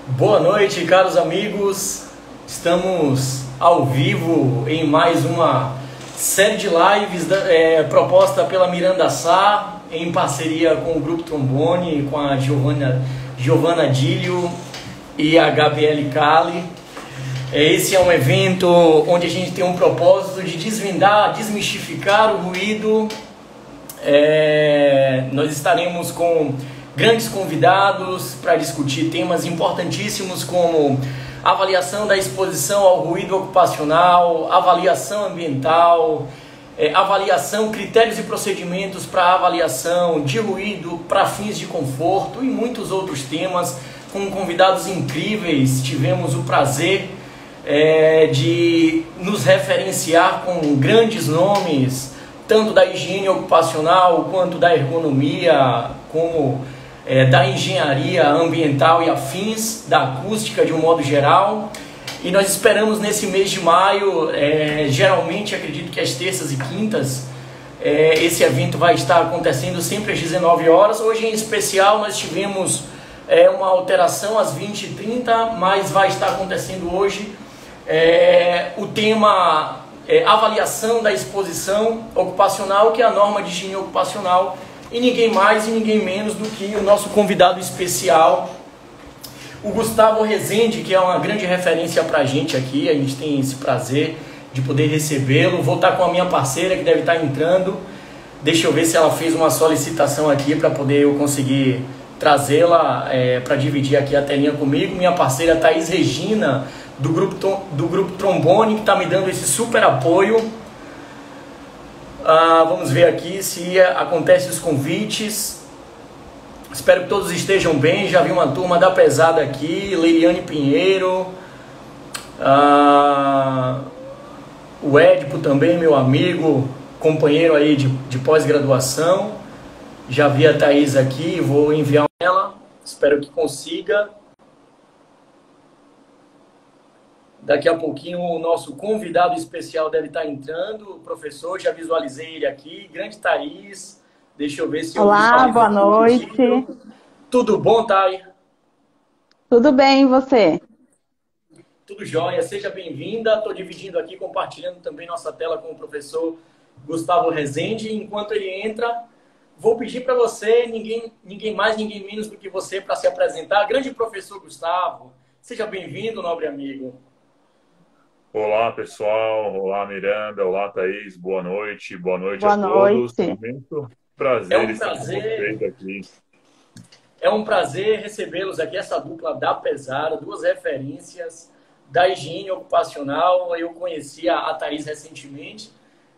Boa noite, caros amigos. Estamos ao vivo em mais uma série de lives proposta pela Miranda Sá, em parceria com o Grupo Trombone, com a Giovanna Dílio e a Gabriele Cali. Esse é um evento onde a gente tem um propósito de desvendar, desmistificar o ruído. Nós estaremos com grandes convidados para discutir temas importantíssimos como avaliação da exposição ao ruído ocupacional, avaliação ambiental, avaliação, critérios e procedimentos para avaliação de ruído para fins de conforto e muitos outros temas com convidados incríveis. Tivemos o prazer de nos referenciar com grandes nomes, tanto da higiene ocupacional quanto da ergonomia, como da engenharia ambiental e afins, da acústica de um modo geral. E nós esperamos nesse mês de maio, geralmente acredito que às terças e quintas, esse evento vai estar acontecendo sempre às 19 horas. Hoje em especial nós tivemos uma alteração às 20h30, mas vai estar acontecendo hoje o tema avaliação da exposição ocupacional, que é a norma de higiene ocupacional, e ninguém mais e ninguém menos do que o nosso convidado especial, o Gustavo Rezende, que é uma grande referência para a gente aqui. A gente tem esse prazer de poder recebê-lo. Vou estar com a minha parceira, que deve estar entrando. Deixa eu ver se ela fez uma solicitação aqui para poder eu conseguir trazê-la para dividir aqui a telinha comigo. Minha parceira Thaís Regina, do grupo Trombone, que está me dando esse super apoio. Vamos ver aqui se acontecem os convites. Espero que todos estejam bem. Já vi uma turma da pesada aqui. Leiliane Pinheiro, o Édipo também, meu amigo, companheiro aí de pós-graduação. Já vi a Thaís aqui, vou enviar ela. Espero que consiga. Daqui a pouquinho o nosso convidado especial deve estar entrando. O professor, já visualizei ele aqui. Grande Thaís. Deixa eu ver se eu Olá, boa noite. Tudo bom, Thaís? Tudo bem, e você? Tudo jóia. Seja bem-vinda. Estou dividindo aqui, compartilhando também nossa tela com o professor Gustavo Rezende. Enquanto ele entra, vou pedir para você, ninguém mais, ninguém menos do que você, para se apresentar. Grande professor Gustavo, seja bem-vindo, nobre amigo. Olá, pessoal. Olá, Miranda. Olá, Thaís. Boa noite. Boa noite Boa a todos. noite. Muito prazer estar com vocês aqui. É um prazer recebê-los aqui, essa dupla da pesada, duas referências da higiene ocupacional. Eu conheci a Thaís recentemente,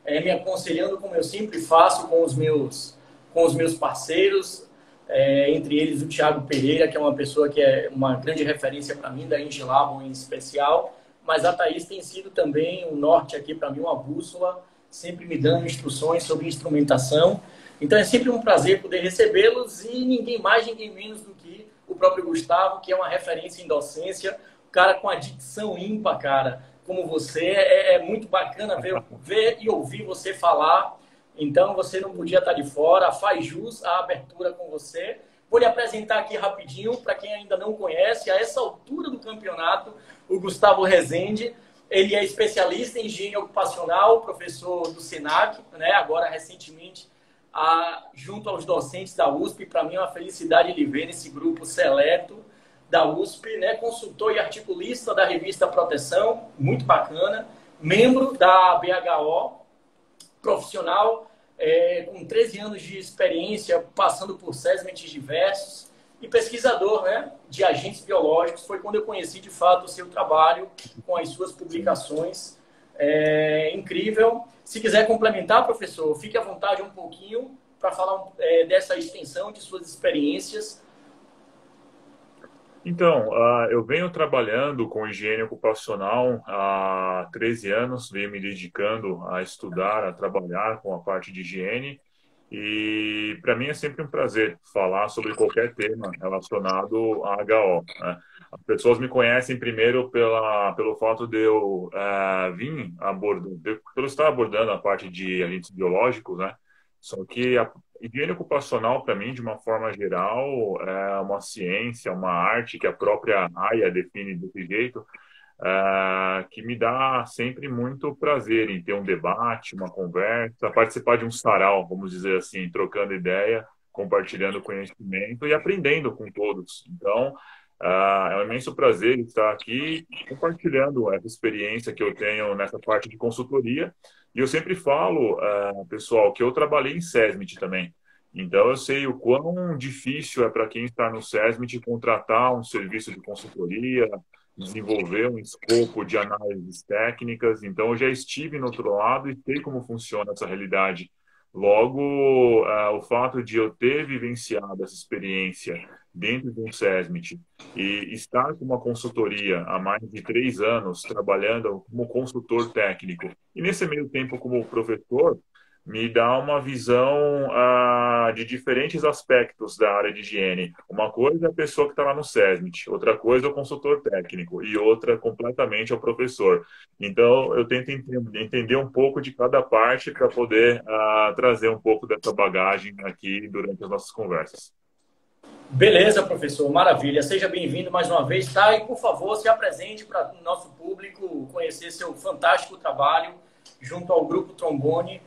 me aconselhando, como eu sempre faço com os meus parceiros, entre eles o Thiago Pereira, que é uma pessoa que é uma grande referência para mim, da Engilabon em especial. Mas a Thaís tem sido também um norte aqui para mim, uma bússola, sempre me dando instruções sobre instrumentação. Então é sempre um prazer poder recebê-los, e ninguém mais, ninguém menos do que o próprio Gustavo, que é uma referência em docência, um cara com a dicção ímpar, cara, como você. É muito bacana ver e ouvir você falar. Então você não podia estar de fora. Faz jus à abertura com você. Vou lhe apresentar aqui rapidinho, para quem ainda não conhece, a essa altura do campeonato, o Gustavo Rezende. Ele é especialista em higiene ocupacional, professor do SENAC, né? Agora recentemente junto aos docentes da USP. Para mim é uma felicidade de ver nesse grupo seleto da USP, né? Consultor e articulista da revista Proteção, muito bacana, membro da BHO, profissional com 13 anos de experiência, passando por segmentos diversos, e pesquisador, né, de agentes biológicos. Foi quando eu conheci de fato o seu trabalho com as suas publicações. Incrível. Se quiser complementar, professor, fique à vontade um pouquinho para falar dessa extensão de suas experiências. Então, eu venho trabalhando com higiene ocupacional há 13 anos, venho me dedicando a estudar, a trabalhar com a parte de higiene, e para mim é sempre um prazer falar sobre qualquer tema relacionado a HO, né? As pessoas me conhecem primeiro pelo fato de eu pelo estar abordando a parte de agentes biológicos, né? Só que higiene ocupacional, para mim, de uma forma geral, é uma ciência, uma arte que a própria AIA define desse jeito, que me dá sempre muito prazer em ter um debate, uma conversa, participar de um sarau, vamos dizer assim, trocando ideia, compartilhando conhecimento e aprendendo com todos. Então, é um imenso prazer estar aqui compartilhando essa experiência que eu tenho nessa parte de consultoria. E eu sempre falo, pessoal, que eu trabalhei em SESMIT também. Então, eu sei o quão difícil é para quem está no SESMIT contratar um serviço de consultoria, desenvolver um escopo de análises técnicas. Então, eu já estive no outro lado e sei como funciona essa realidade. Logo, o fato de eu ter vivenciado essa experiência dentro de um SESMIT e estar com uma consultoria há mais de 3 anos trabalhando como consultor técnico e nesse meio tempo como professor, me dá uma visão de diferentes aspectos da área de higiene. Uma coisa é a pessoa que está lá no SESMIT, outra coisa é o consultor técnico e outra completamente é o professor. Então, eu tento entender um pouco de cada parte para poder trazer um pouco dessa bagagem aqui durante as nossas conversas. Beleza, professor, maravilha. Seja bem-vindo mais uma vez, tá? E, por favor, se apresente para o nosso público conhecer seu fantástico trabalho junto ao Grupo Trombone.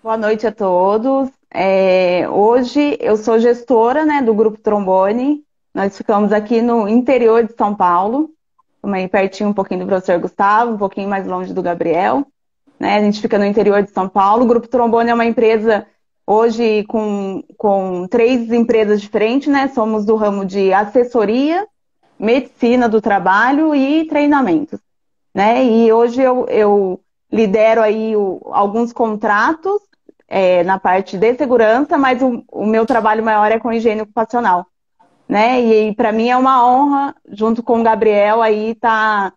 Boa noite a todos. Hoje eu sou gestora, né, do Grupo Trombone. Nós ficamos aqui no interior de São Paulo, também pertinho um pouquinho do professor Gustavo, um pouquinho mais longe do Gabriel. Né? A gente fica no interior de São Paulo. O Grupo Trombone é uma empresa hoje com 3 empresas diferentes, né? Somos do ramo de assessoria, medicina do trabalho e treinamentos. Né? E hoje eu lidero aí alguns contratos na parte de segurança, mas o meu trabalho maior é com higiene ocupacional. Né? E para mim é uma honra, junto com o Gabriel, aí tá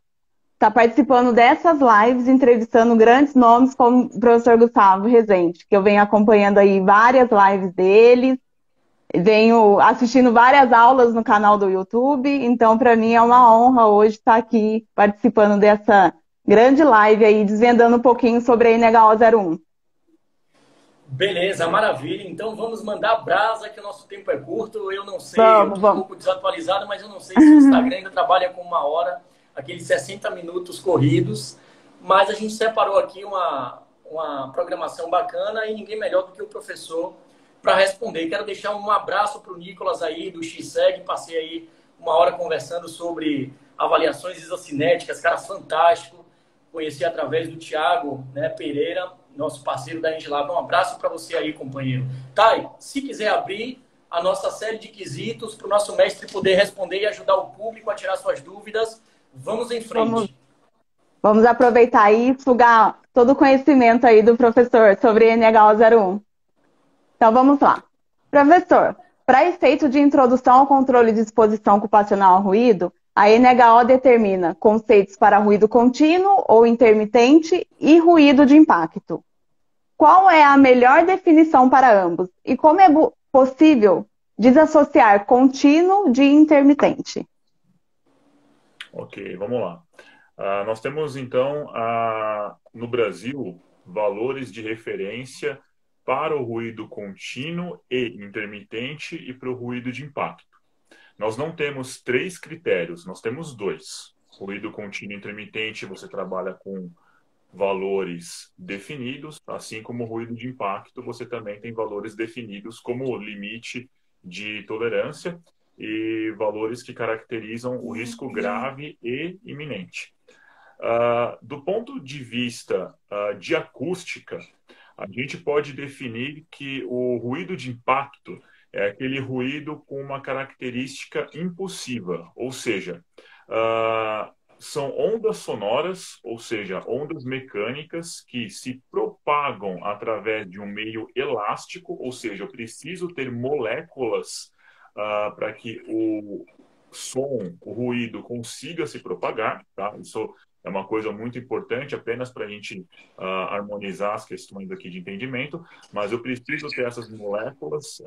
participando dessas lives, entrevistando grandes nomes como o professor Gustavo Rezende, que eu venho acompanhando aí várias lives dele, venho assistindo várias aulas no canal do YouTube, então para mim é uma honra hoje estar aqui participando dessa grande live aí, desvendando um pouquinho sobre a NHO 01. Beleza, maravilha. Então vamos mandar brasa, que o nosso tempo é curto. Eu não sei, eu estou um pouco desatualizado, mas eu não sei se o Instagram ainda trabalha com 1 hora, aqueles 60 minutos corridos. Mas a gente separou aqui uma programação bacana e ninguém melhor do que o professor para responder. Quero deixar um abraço para o Nicolas aí, do XSEG. Passei aí 1 hora conversando sobre avaliações isocinéticas, cara, fantástico. Conheci através do Thiago, né, Pereira, nosso parceiro da Engilab. Um abraço para você aí, companheiro. Thay, se quiser abrir a nossa série de quesitos para o nosso mestre poder responder e ajudar o público a tirar suas dúvidas, vamos em frente. Vamos aproveitar e sugar todo o conhecimento aí do professor sobre NHO 01. Então vamos lá. Professor, para efeito de introdução ao controle de exposição ocupacional ao ruído, a NHO determina conceitos para ruído contínuo ou intermitente e ruído de impacto. Qual é a melhor definição para ambos? E como é possível desassociar contínuo de intermitente? Ok, vamos lá. Nós temos, então, no Brasil, valores de referência para o ruído contínuo e intermitente e para o ruído de impacto. Nós não temos 3 critérios, nós temos 2. Ruído contínuo e intermitente, você trabalha com valores definidos, assim como o ruído de impacto, você também tem valores definidos como limite de tolerância e valores que caracterizam o risco grave e iminente. Do ponto de vista de acústica, a gente pode definir que o ruído de impacto é aquele ruído com uma característica impulsiva, ou seja, são ondas sonoras, ou seja, ondas mecânicas que se propagam através de um meio elástico, ou seja, eu preciso ter moléculas para que o som, o ruído consiga se propagar, tá? Isso é uma coisa muito importante apenas para a gente harmonizar as questões aqui de entendimento, mas eu preciso ter essas moléculas,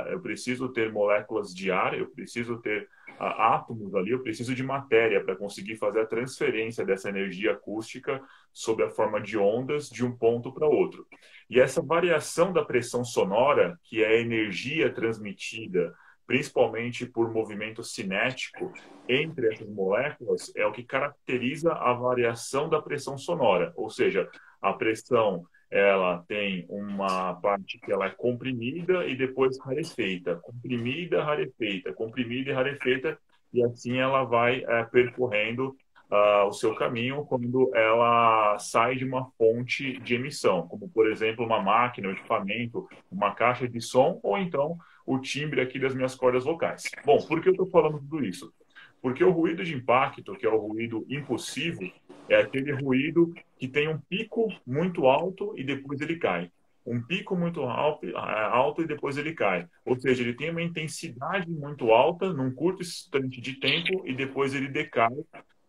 eu preciso ter moléculas de ar, eu preciso ter átomos ali, eu preciso de matéria para conseguir fazer a transferência dessa energia acústica sob a forma de ondas de um ponto para outro. E essa variação da pressão sonora, que é a energia transmitida principalmente por movimento cinético entre essas moléculas, é o que caracteriza a variação da pressão sonora. Ou seja, a pressão ela tem uma parte que ela é comprimida e depois rarefeita, comprimida, rarefeita, comprimida e rarefeita, e assim ela vai percorrendo o seu caminho quando ela sai de uma fonte de emissão, como por exemplo uma máquina, um equipamento, uma caixa de som ou então o timbre aqui das minhas cordas vocais. Bom, por que eu estou falando tudo isso? Porque o ruído de impacto, que é o ruído impulsivo, é aquele ruído que tem um pico muito alto e depois ele cai. Um pico muito alto e depois ele cai. Ou seja, ele tem uma intensidade muito alta num curto instante de tempo e depois ele decai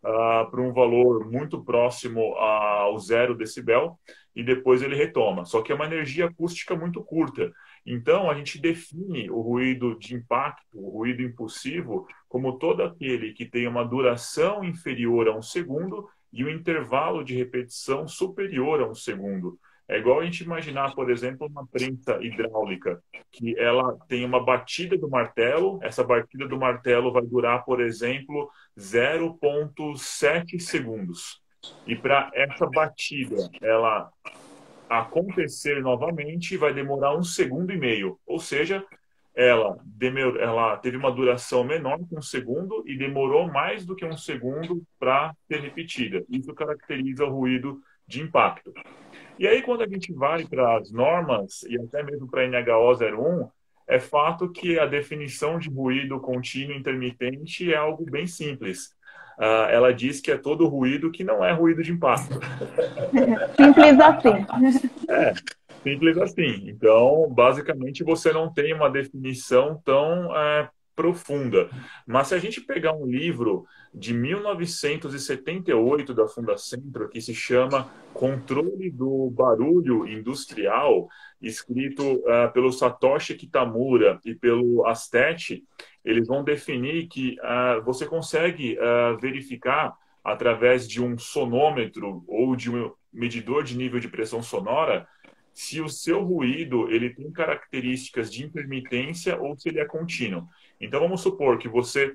para um valor muito próximo ao 0 decibel e depois ele retoma. Só que é uma energia acústica muito curta. Então, a gente define o ruído de impacto, o ruído impulsivo, como todo aquele que tem uma duração inferior a 1 segundo e um intervalo de repetição superior a 1 segundo. É igual a gente imaginar, por exemplo, uma prensa hidráulica, que ela tem uma batida do martelo, essa batida do martelo vai durar, por exemplo, 0,7 segundos. E para essa batida ela acontecer novamente, vai demorar 1,5 segundos. Ou seja, ela teve uma duração menor que 1 segundo e demorou mais do que 1 segundo para ser repetida. Isso caracteriza o ruído de impacto. E aí, quando a gente vai para as normas, e até mesmo para a NHO 01, é fato que a definição de ruído contínuo intermitente é algo bem simples. Ela diz que é todo ruído que não é ruído de impacto. Simples assim. É, simples assim. Então, basicamente, você não tem uma definição tão profunda. Mas se a gente pegar um livro de 1978 da Fundacentro, que se chama Controle do Barulho Industrial, escrito pelo Satoshi Kitamura e pelo Astetti, eles vão definir que você consegue verificar através de um sonômetro ou de um medidor de nível de pressão sonora se o seu ruído ele tem características de intermitência ou se ele é contínuo. Então vamos supor que você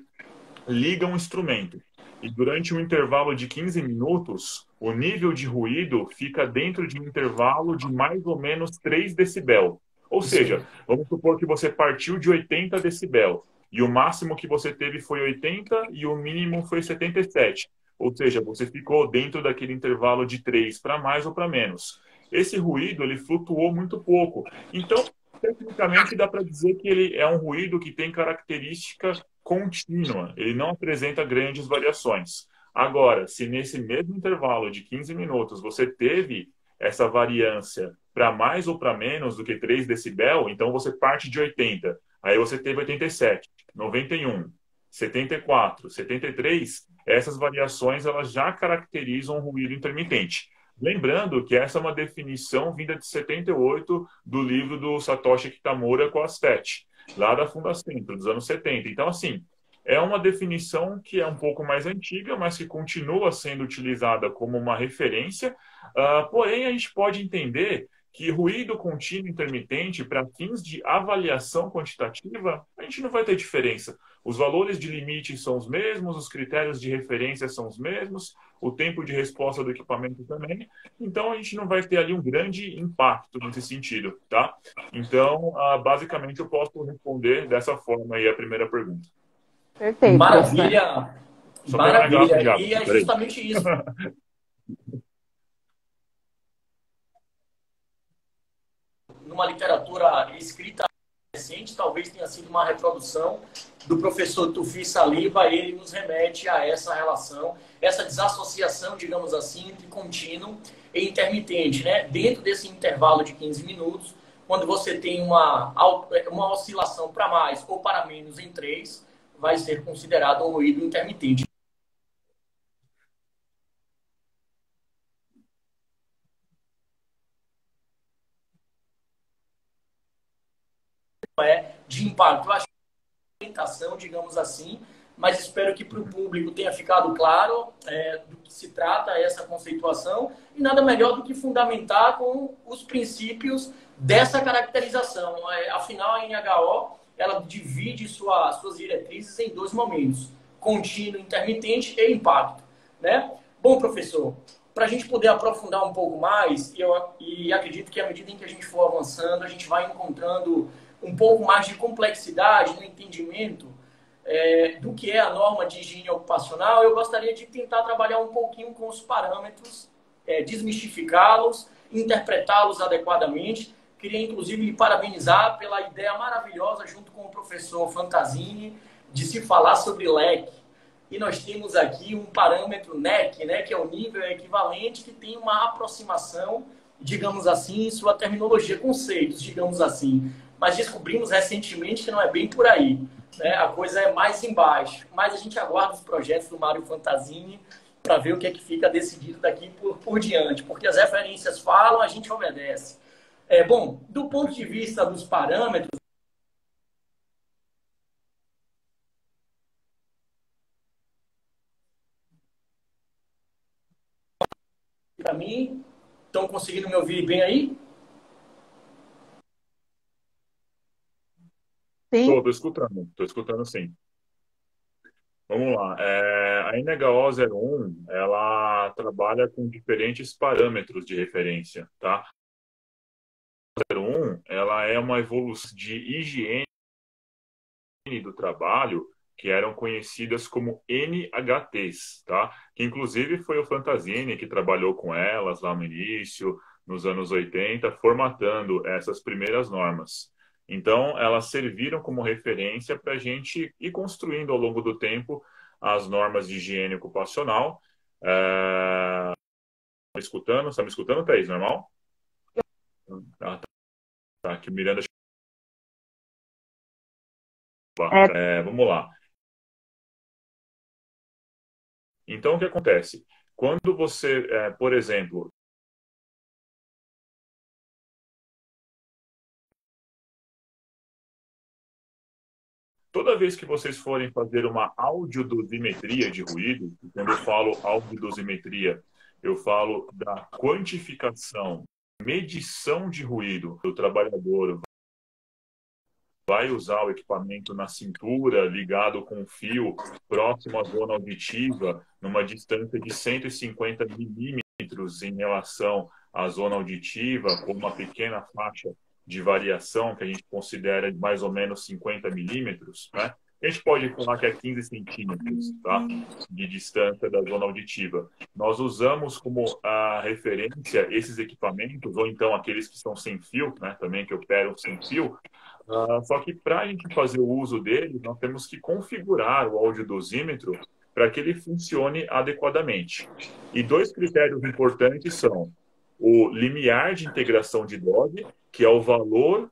liga um instrumento e durante um intervalo de 15 minutos o nível de ruído fica dentro de um intervalo de mais ou menos 3 decibel. Ou seja, vamos supor que você partiu de 80 decibel e o máximo que você teve foi 80 e o mínimo foi 77. Ou seja, você ficou dentro daquele intervalo de 3 para mais ou para menos. Esse ruído ele flutuou muito pouco. Então, tecnicamente, dá para dizer que ele é um ruído que tem característica contínua. Ele não apresenta grandes variações. Agora, se nesse mesmo intervalo de 15 minutos você teve essa variância para mais ou para menos do que 3 decibel, então você parte de 80. Aí você teve 87, 91, 74, 73. Essas variações elas já caracterizam um ruído intermitente. Lembrando que essa é uma definição vinda de 78 do livro do Satoshi Kitamura com as TET, lá da Fundacentro, dos anos 70. Então, assim, é uma definição que é um pouco mais antiga, mas que continua sendo utilizada como uma referência. Porém, a gente pode entender que ruído contínuo intermitente, para fins de avaliação quantitativa, a gente não vai ter diferença. Os valores de limite são os mesmos, os critérios de referência são os mesmos, o tempo de resposta do equipamento também. Então, a gente não vai ter ali um grande impacto nesse sentido, tá? Então, basicamente, eu posso responder dessa forma aí a primeira pergunta. Perfeito. Maravilha! Só pegar a garrafa de Maravilha! água. E é Peraí. justamente isso. Numa literatura escrita recente, talvez tenha sido uma reprodução do professor Tufi Saliba, ele nos remete a essa relação, essa desassociação, digamos assim, entre contínuo e intermitente, né? Dentro desse intervalo de 15 minutos, quando você tem uma oscilação para mais ou para menos em 3, vai ser considerado um ruído intermitente. É de impacto. Eu acho que a orientação, digamos assim, mas espero que para o público tenha ficado claro do que se trata essa conceituação, e nada melhor do que fundamentar com os princípios dessa caracterização. Afinal, a NHO ela divide suas diretrizes em dois momentos: contínuo, intermitente e impacto, né? Bom, professor, para a gente poder aprofundar um pouco mais, e acredito que à medida em que a gente for avançando, a gente vai encontrando um pouco mais de complexidade no entendimento do que é a norma de higiene ocupacional, eu gostaria de tentar trabalhar um pouquinho com os parâmetros, desmistificá-los, interpretá-los adequadamente. Queria, inclusive, lhe parabenizar pela ideia maravilhosa, junto com o professor Fantasini, de se falar sobre LEC. E nós temos aqui um parâmetro NEC, né, que é o nível equivalente, que tem uma aproximação, digamos assim, em sua terminologia, conceitos, digamos assim. Mas descobrimos recentemente que não é bem por aí, né? A coisa é mais embaixo. Mas a gente aguarda os projetos do Mário Fantasini para ver o que é que fica decidido daqui por diante. Porque as referências falam, a gente obedece. Bom, do ponto de vista dos parâmetros, para mim, estão conseguindo me ouvir bem aí? Sim. Estou escutando sim. Vamos lá. A NHO 01, ela trabalha com diferentes parâmetros de referência, tá? A 01, ela é uma evolução de higiene do trabalho que eram conhecidas como NHTs, tá? Que inclusive foi o Fantasini que trabalhou com elas lá no início, nos anos 80, formatando essas primeiras normas. Então, elas serviram como referência para a gente ir construindo ao longo do tempo as normas de higiene ocupacional. Está me escutando, Thaís? Normal? Tá. Aqui, Miranda. Vamos lá. Então, o que acontece? Quando você, por exemplo, toda vez que vocês forem fazer uma audiodosimetria de ruído, e quando eu falo audiodosimetria, eu falo da quantificação, medição de ruído. O trabalhador vai usar o equipamento na cintura, ligado com o fio próximo à zona auditiva, numa distância de 150 milímetros em relação à zona auditiva, com uma pequena faixa de variação que a gente considera de mais ou menos 50 milímetros, né? A gente pode falar que é 15 centímetros, tá? De distância da zona auditiva. Nós usamos como a referência esses equipamentos, ou então aqueles que são sem fio, né? Também que operam sem fio. Só que para a gente fazer o uso dele, nós temos que configurar o audiodosímetro para que ele funcione adequadamente. E dois critérios importantes são o limiar de integração de dose, que é o valor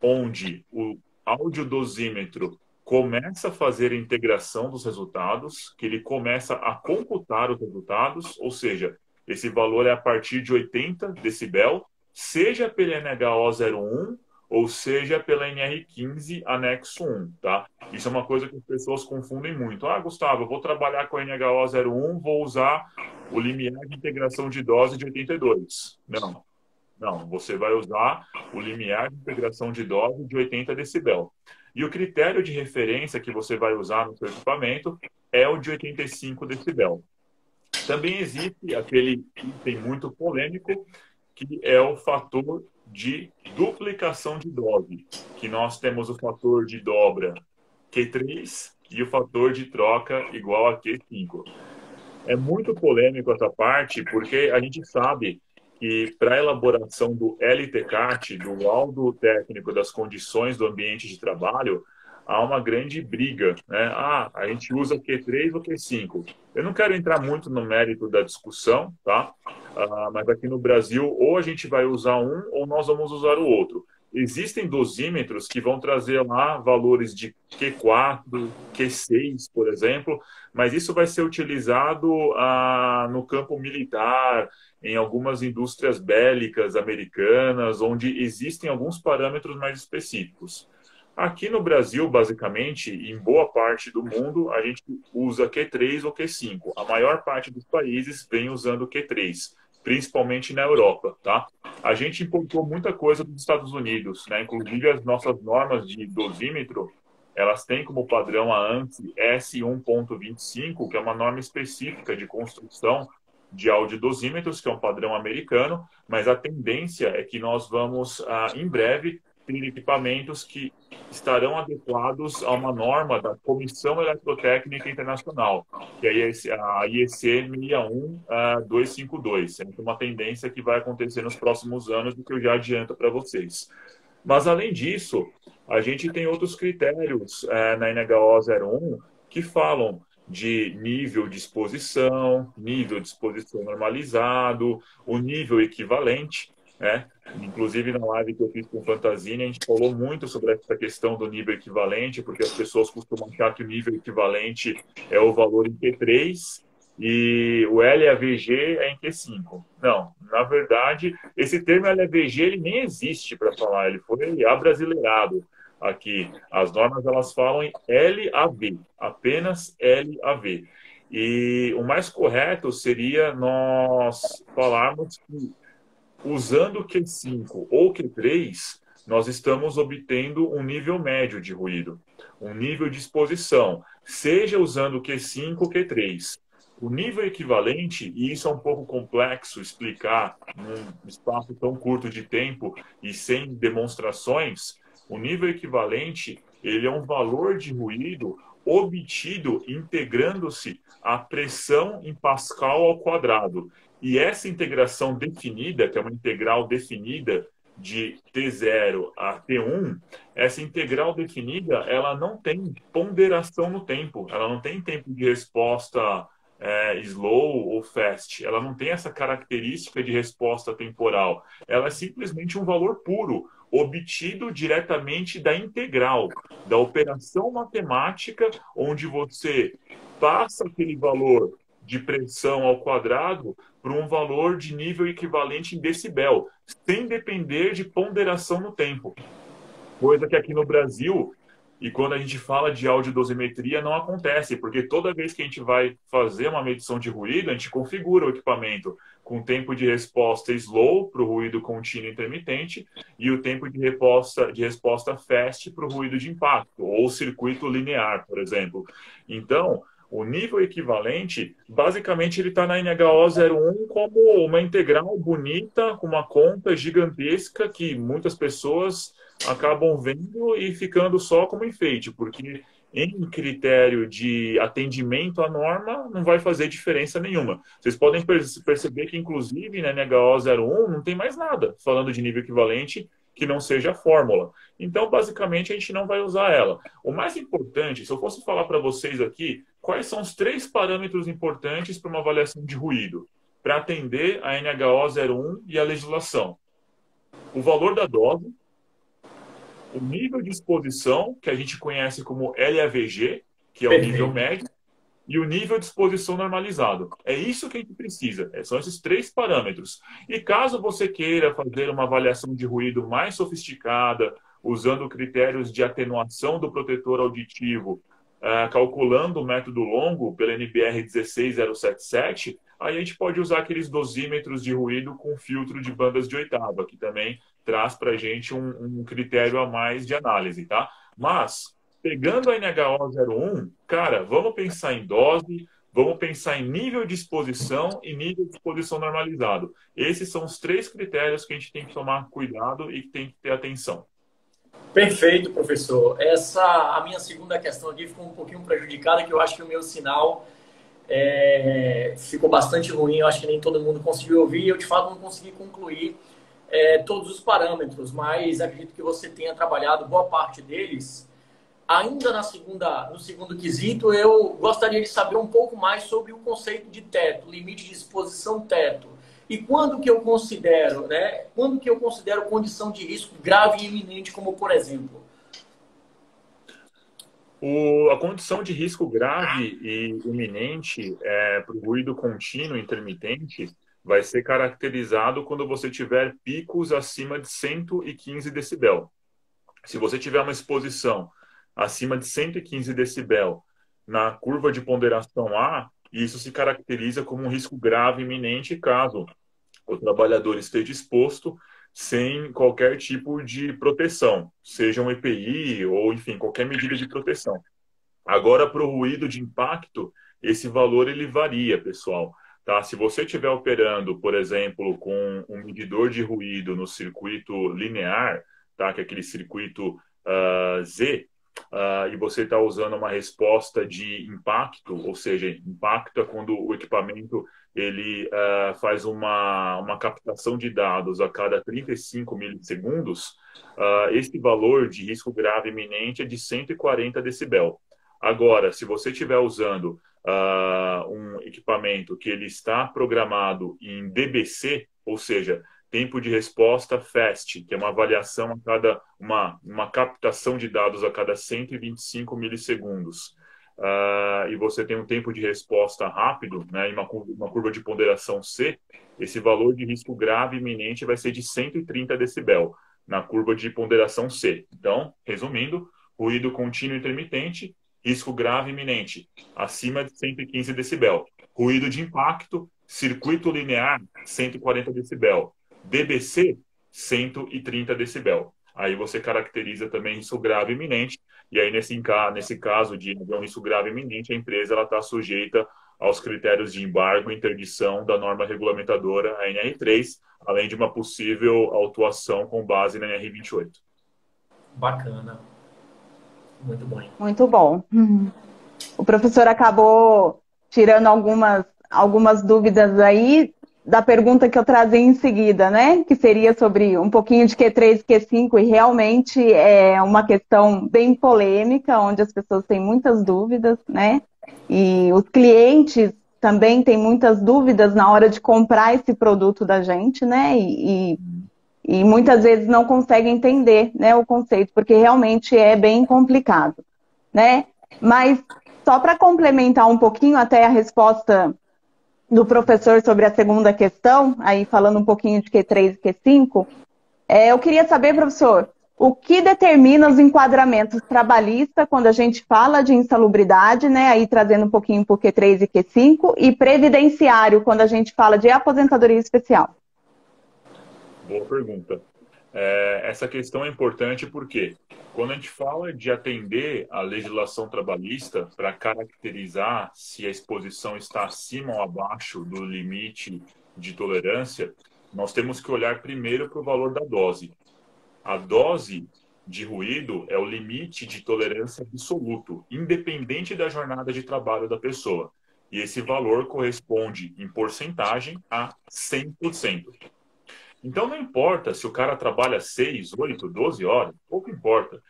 onde o audiodosímetro começa a fazer a integração dos resultados, que ele começa a computar os resultados, ou seja, esse valor é a partir de 80 decibel, seja pela NHO 01 ou seja pela NR15 anexo 1, tá? Isso é uma coisa que as pessoas confundem muito. Gustavo, eu vou trabalhar com a NHO 01, vou usar o limiar de integração de dose de 82. Não, você vai usar o limiar de integração de dose de 80 decibel. E o critério de referência que você vai usar no seu equipamento é o de 85 decibel. Também existe aquele item muito polêmico, que é o fator de duplicação de dose, que nós temos o fator de dobra Q3 e o fator de troca igual a Q5. É muito polêmico essa parte, porque a gente sabe que para a elaboração do LTCAT, do laudo técnico das condições do ambiente de trabalho, há uma grande briga, né? A gente usa Q3 ou Q5. Eu não quero entrar muito no mérito da discussão, tá? Mas aqui no Brasil, ou a gente vai usar um, ou nós vamos usar o outro. Existem dosímetros que vão trazer lá valores de Q4, Q6, por exemplo, mas isso vai ser utilizado no campo militar, em algumas indústrias bélicas americanas, onde existem alguns parâmetros mais específicos. Aqui no Brasil, basicamente, em boa parte do mundo, a gente usa Q3 ou Q5. A maior parte dos países vem usando Q3, principalmente na Europa, tá? A gente importou muita coisa dos Estados Unidos, né? Inclusive as nossas normas de dosímetro, elas têm como padrão a ANSI S1.25, que é uma norma específica de construção de audiodosímetros, que é um padrão americano, mas a tendência é que nós vamos, em breve, ter equipamentos que estarão adequados a uma norma da Comissão Eletrotécnica Internacional, que é a IEC 61252. É uma tendência que vai acontecer nos próximos anos, do que eu já adianto para vocês. Mas, além disso, a gente tem outros critérios na NHO 01 que falam de nível de exposição normalizado, o nível equivalente, né? Inclusive, na live que eu fiz com o Fantasini, a gente falou muito sobre essa questão do nível equivalente, porque as pessoas costumam achar que o nível equivalente é o valor em Q3 e o LAVG é em Q5. Não, na verdade, esse termo LAVG ele nem existe para falar, ele foi abrasileirado aqui. As normas elas falam em LAV, apenas LAV. E o mais correto seria nós falarmos que usando Q5 ou Q3, nós estamos obtendo um nível médio de ruído, um nível de exposição, seja usando Q5 ou Q3. O nível equivalente, e isso é um pouco complexo explicar num espaço tão curto de tempo e sem demonstrações, o nível equivalente ele é um valor de ruído obtido integrando-se a pressão em Pascal ao quadrado. E essa integração definida, que é uma integral definida de T0 a T1, essa integral definida, ela não tem ponderação no tempo, ela não tem tempo de resposta slow ou fast, ela não tem essa característica de resposta temporal, ela é simplesmente um valor puro, obtido diretamente da integral, da operação matemática, onde você passa aquele valor de pressão ao quadrado para um valor de nível equivalente em decibel, sem depender de ponderação no tempo. Coisa que aqui no Brasil, e quando a gente fala de audiodosimetria, não acontece, porque toda vez que a gente vai fazer uma medição de ruído, a gente configura o equipamento com tempo de resposta slow para o ruído contínuo intermitente e o tempo de resposta fast para o ruído de impacto, ou circuito linear, por exemplo. Então, o nível equivalente, basicamente, ele está na NHO 01 como uma integral bonita, com uma conta gigantesca que muitas pessoas acabam vendo e ficando só como enfeite, porque em critério de atendimento à norma não vai fazer diferença nenhuma. Vocês podem perceber que, inclusive, na NHO 01 não tem mais nada falando de nível equivalente que não seja a fórmula. Então, basicamente, a gente não vai usar ela. O mais importante, se eu fosse falar para vocês aqui, quais são os 3 parâmetros importantes para uma avaliação de ruído, para atender a NHO 01 e a legislação? O valor da dose, o nível de exposição, que a gente conhece como LAVG, que é o nível médio, e o nível de exposição normalizado. É isso que a gente precisa. São esses 3 parâmetros. E caso você queira fazer uma avaliação de ruído mais sofisticada, usando critérios de atenuação do protetor auditivo, calculando o método longo pela NBR 16077, aí a gente pode usar aqueles dosímetros de ruído com filtro de bandas de oitava, que também traz para a gente um critério a mais de análise, tá? Mas, pegando a NHO 01, cara, vamos pensar em dose, vamos pensar em nível de exposição e nível de exposição normalizado. Esses são os 3 critérios que a gente tem que tomar cuidado e que tem que ter atenção. Perfeito, professor. A minha segunda questão aqui ficou um pouquinho prejudicada, que eu acho que o meu sinal ficou bastante ruim. Eu acho que nem todo mundo conseguiu ouvir. Eu, de fato, não consegui concluir todos os parâmetros, mas acredito que você tenha trabalhado boa parte deles. Ainda no segundo quesito, eu gostaria de saber um pouco mais sobre o conceito de teto, limite de exposição teto. E quando que eu considero, né? Quando que eu considero condição de risco grave e iminente, como por exemplo? A condição de risco grave e iminente para o ruído contínuo intermitente vai ser caracterizado quando você tiver picos acima de 115 decibel. Se você tiver uma exposição acima de 115 decibel na curva de ponderação A, isso se caracteriza como um risco grave iminente caso o trabalhador esteja exposto sem qualquer tipo de proteção, seja um EPI ou, enfim, qualquer medida de proteção. Agora, para o ruído de impacto, esse valor ele varia, pessoal. Tá? Se você estiver operando, por exemplo, com um medidor de ruído no circuito linear, tá? Que é aquele circuito Z, e você está usando uma resposta de impacto, ou seja, impacta quando o equipamento ele faz uma captação de dados a cada 35 milissegundos, esse valor de risco grave iminente é de 140 decibel. Agora, se você estiver usando um equipamento que ele está programado em DBC, ou seja, tempo de resposta FAST, que é uma avaliação a cada uma captação de dados a cada 125 milissegundos, e você tem um tempo de resposta rápido, né, em uma curva de ponderação C, esse valor de risco grave iminente vai ser de 130 decibel na curva de ponderação C. Então, resumindo, ruído contínuo intermitente, risco grave iminente, acima de 115 decibel. Ruído de impacto, circuito linear, 140 decibel. DBC, 130 decibel. Aí você caracteriza também risco grave iminente, e aí nesse caso de um risco grave iminente, a empresa está sujeita aos critérios de embargo e interdição da norma regulamentadora, a NR3, além de uma possível autuação com base na NR28. Bacana. Muito bom. Muito bom. O professor acabou tirando algumas dúvidas aí da pergunta que eu trazia em seguida, né? Que seria sobre um pouquinho de Q3 e Q5, e realmente é uma questão bem polêmica, onde as pessoas têm muitas dúvidas, né? E os clientes também têm muitas dúvidas na hora de comprar esse produto da gente, né? E muitas vezes não conseguem entender, né, o conceito, porque realmente é bem complicado, né? Mas só para complementar um pouquinho até a resposta do professor sobre a segunda questão, aí falando um pouquinho de Q3 e Q5, eu queria saber, professor, o que determina os enquadramentos trabalhistas quando a gente fala de insalubridade, né, aí trazendo um pouquinho por Q3 e Q5, e previdenciário quando a gente fala de aposentadoria especial? Boa pergunta. Essa questão é importante porque quando a gente fala de atender a legislação trabalhista para caracterizar se a exposição está acima ou abaixo do limite de tolerância, nós temos que olhar primeiro para o valor da dose. A dose de ruído é o limite de tolerância absoluto, independente da jornada de trabalho da pessoa. E esse valor corresponde, em porcentagem, a 100%. Então, não importa se o cara trabalha 6, 8, 12 horas, pouco importa.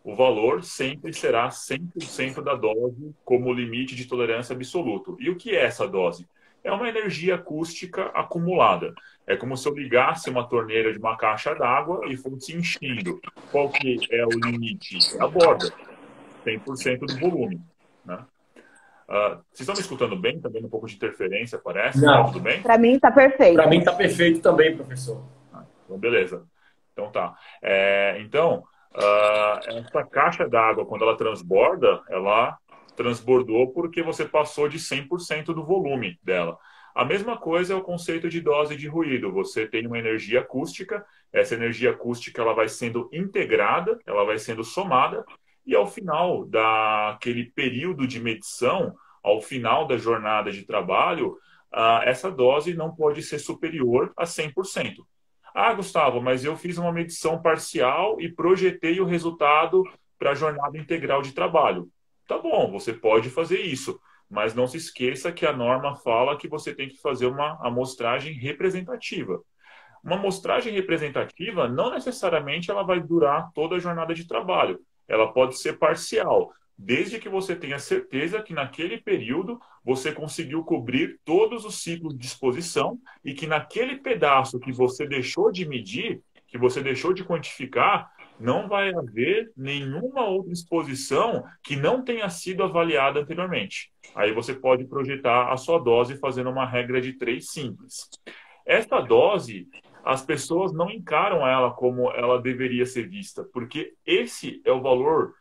O valor sempre será 100% da dose como limite de tolerância absoluto. E o que é essa dose? É uma energia acústica acumulada. É como se eu ligasse uma torneira de uma caixa d'água e fosse enchendo. Qual que é o limite? É a borda. 100% do volume, né? Vocês estão me escutando bem? Está vendo um pouco de interferência, parece? Não. Tudo bem? Para mim está perfeito. Para mim está perfeito também, professor. Então, beleza. Então tá. Então, essa caixa d'água, quando ela transborda, ela transbordou porque você passou de 100% do volume dela. A mesma coisa é o conceito de dose de ruído. Você tem uma energia acústica, essa energia acústica ela vai sendo integrada, ela vai sendo somada, e ao final daquele período de medição, ao final da jornada de trabalho, essa dose não pode ser superior a 100%. Ah, Gustavo, mas eu fiz uma medição parcial e projetei o resultado para a jornada integral de trabalho. Tá bom, você pode fazer isso, mas não se esqueça que a norma fala que você tem que fazer uma amostragem representativa. Uma amostragem representativa não necessariamente ela vai durar toda a jornada de trabalho. Ela pode ser parcial, desde que você tenha certeza que naquele período você conseguiu cobrir todos os ciclos de exposição e que naquele pedaço que você deixou de medir, que você deixou de quantificar, não vai haver nenhuma outra exposição que não tenha sido avaliada anteriormente. Aí você pode projetar a sua dose fazendo uma regra de 3 simples. Essa dose, as pessoas não encaram ela como ela deveria ser vista, porque esse é o valor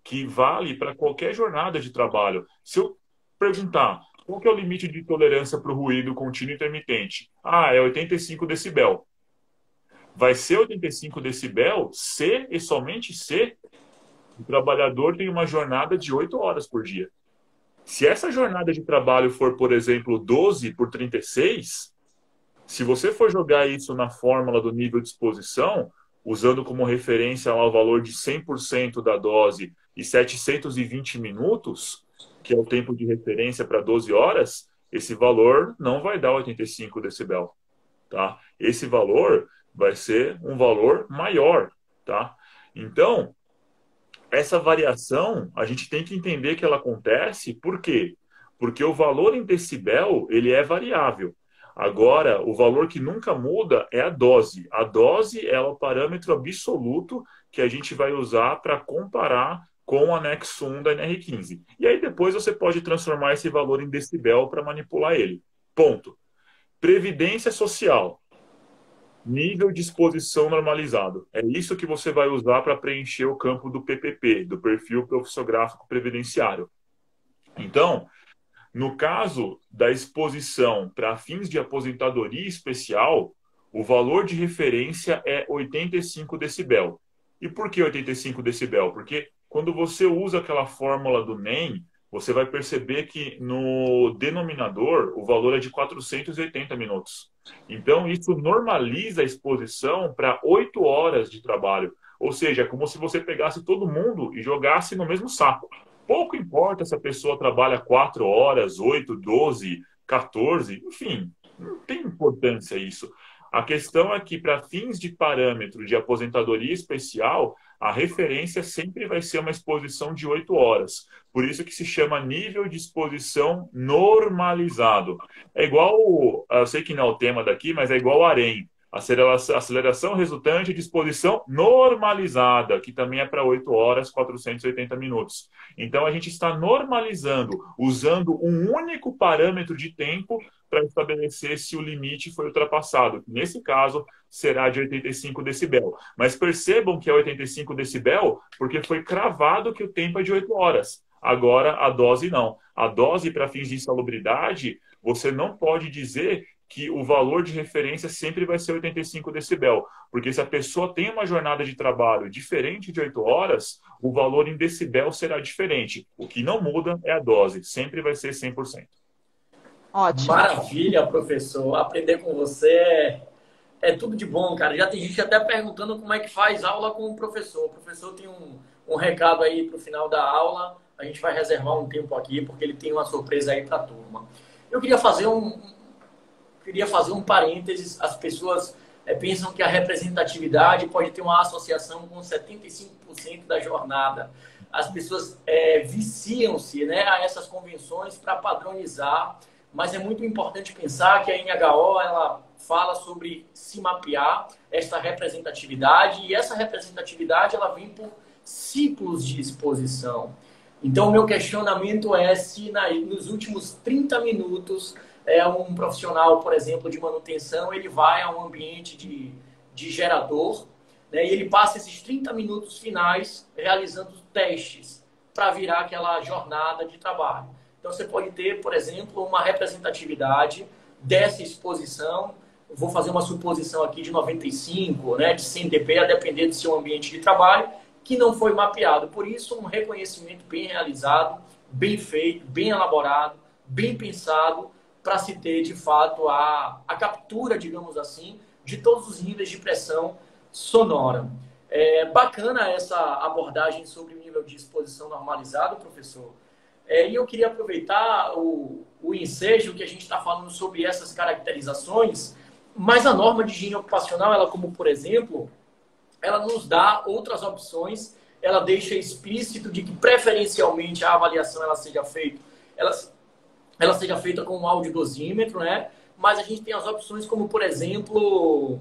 que vale para qualquer jornada de trabalho. Se eu perguntar qual que é o limite de tolerância para o ruído contínuo intermitente? Ah, é 85 decibel. Vai ser 85 decibel se e somente se o trabalhador tem uma jornada de 8 horas por dia. Se essa jornada de trabalho for, por exemplo, 12 por 36, se você for jogar isso na fórmula do nível de exposição, usando como referência lá o valor de 100% da dose e 720 minutos, que é o tempo de referência para 12 horas, esse valor não vai dar 85 decibel, tá? Esse valor vai ser um valor maior, tá? Então, essa variação, a gente tem que entender que ela acontece, por quê? Porque o valor em decibel, ele é variável. Agora, o valor que nunca muda é a dose. A dose é o parâmetro absoluto que a gente vai usar para comparar com o anexo 1 da NR15. E aí depois você pode transformar esse valor em decibel para manipular ele. Ponto. Previdência social. Nível de exposição normalizado. É isso que você vai usar para preencher o campo do PPP, do Perfil Profissiográfico Previdenciário. Então, no caso da exposição para fins de aposentadoria especial, o valor de referência é 85 decibel. E por que 85 decibel? Porque quando você usa aquela fórmula do NEM, você vai perceber que no denominador o valor é de 480 minutos. Então, isso normaliza a exposição para 8 horas de trabalho. Ou seja, é como se você pegasse todo mundo e jogasse no mesmo saco. Pouco importa se a pessoa trabalha 4 horas, 8, 12, 14, enfim, não tem importância isso. A questão é que, para fins de parâmetro de aposentadoria especial, a referência sempre vai ser uma exposição de 8 horas. Por isso que se chama nível de exposição normalizado. É igual, eu sei que não é o tema daqui, mas é igual o AREM. Aceleração resultante de exposição normalizada, que também é para 8 horas, 480 minutos. Então, a gente está normalizando, usando um único parâmetro de tempo para estabelecer se o limite foi ultrapassado. Nesse caso, será de 85 decibel. Mas percebam que é 85 decibel porque foi cravado que o tempo é de 8 horas. Agora, a dose não. A dose, para fins de insalubridade, você não pode dizer que o valor de referência sempre vai ser 85 decibel. Porque se a pessoa tem uma jornada de trabalho diferente de 8 horas, o valor em decibel será diferente. O que não muda é a dose. Sempre vai ser 100%. Ótimo. Maravilha, professor. Aprender com você é tudo de bom, cara. Já tem gente até perguntando como é que faz aula com o professor. O professor tem um recado aí para o final da aula. A gente vai reservar um tempo aqui, porque ele tem uma surpresa aí para a turma. Eu queria fazer um parênteses. As pessoas pensam que a representatividade pode ter uma associação com 75% da jornada. As pessoas viciam-se, né, a essas convenções para padronizar, mas é muito importante pensar que a NHO ela fala sobre se mapear esta representatividade, e essa representatividade ela vem por ciclos de exposição. Então, o meu questionamento é se nos últimos 30 minutos um profissional, por exemplo, de manutenção, ele vai a um ambiente de gerador, né, e ele passa esses 30 minutos finais realizando testes para virar aquela jornada de trabalho. Então, você pode ter, por exemplo, uma representatividade dessa exposição. Vou fazer uma suposição aqui de 95, né, de 100 dB, a depender do seu ambiente de trabalho, que não foi mapeado. Por isso, um reconhecimento bem realizado, bem feito, bem elaborado, bem pensado, para se ter, de fato, a captura, digamos assim, de todos os níveis de pressão sonora. Bacana essa abordagem sobre o nível de exposição normalizado, professor. E eu queria aproveitar o ensejo que a gente está falando sobre essas caracterizações, mas a norma de higiene ocupacional, ela como, por exemplo, ela nos dá outras opções, ela deixa explícito de que preferencialmente a avaliação ela seja feita com um audiodosímetro, né? Mas a gente tem as opções como, por exemplo,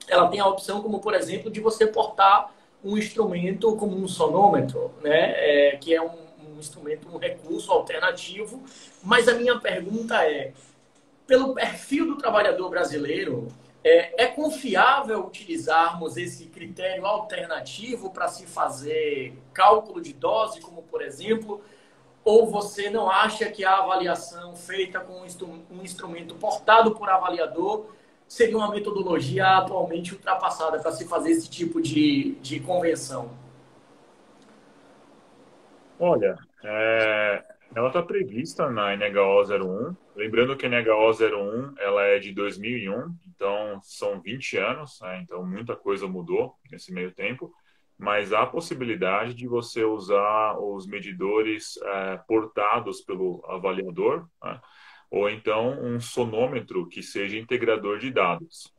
ela tem a opção como, por exemplo, de você portar um instrumento como um sonômetro, né? Que é um instrumento, um recurso alternativo. Mas a minha pergunta é, pelo perfil do trabalhador brasileiro, É confiável utilizarmos esse critério alternativo para se fazer cálculo de dose, como por exemplo, ou você não acha que a avaliação feita com um instrumento portado por avaliador seria uma metodologia atualmente ultrapassada para se fazer esse tipo de convenção? Olha, ela está prevista na NHO 01. Lembrando que a NHO 01 ela é de 2001, então são 20 anos, né? Então muita coisa mudou nesse meio tempo. Mas há a possibilidade de você usar os medidores portados pelo avaliador, né? Ou então um sonômetro que seja integrador de dados.